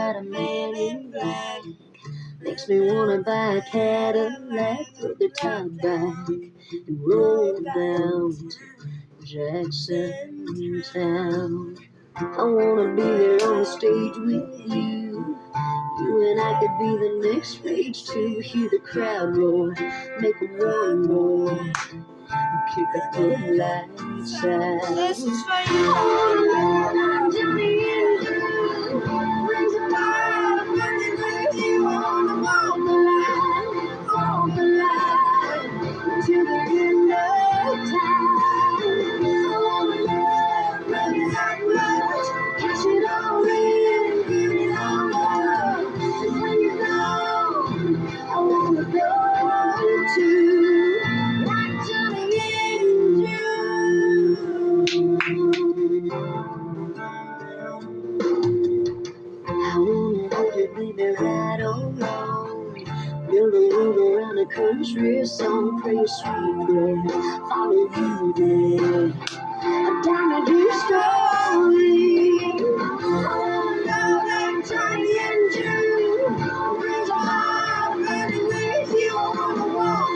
about a man in black. Makes me wanna buy a Cadillac, put the top back, and roll down to Jackson Town. I wanna be there on the stage with you. You and I could be the next page too. Hear the crowd roar, make them one more, kick up the lights out. This is for you. I'm Johnny and Drew. Brings a lot of money with you. I wanna walk the line till the end of time. I wanna love you that much, cash it all in, give it all up. And when you're gone, I wanna go to like Johnny and Drew. I wanna hold you, baby, right on home. Build a road around the country song, pray a sweet prayer, follow you there. Down a deep story. I wanna know that Johnny and Drew brings a heart ready with you. I wanna walk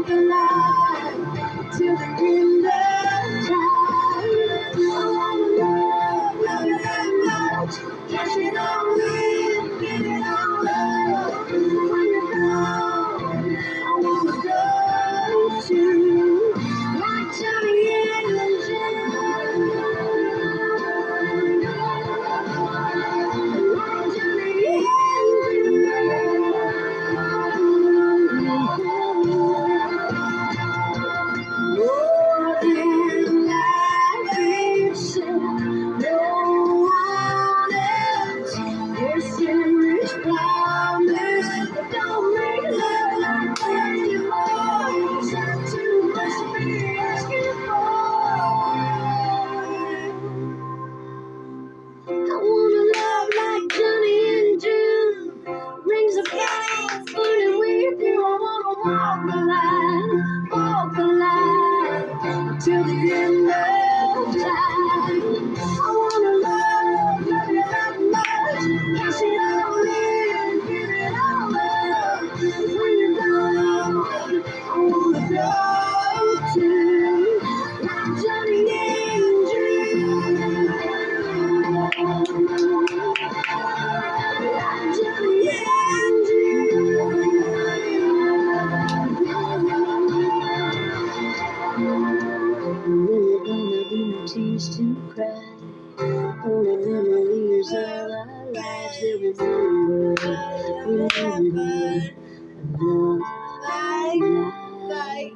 the line till the end of time. I wanna love you that much, cash it all in, give it all up. When you're gone, I wanna go to like Johnny and Drew. Like Johnny and Drew. More than life itself, no one else. Yes, there is promise, but don't make love like that anymore. It's not too much to be asking for. I wanna love like Johnny and Drew. Rings a penny, put it with you. I wanna walk the line till the end of time. I wanna love you that much, cash it all in, give it all up. When you're gone, I wanna go to like Johnny and Drew. Like Johnny and Drew. Really gonna be no tears to cry. Only memories of our lives that remember. Love like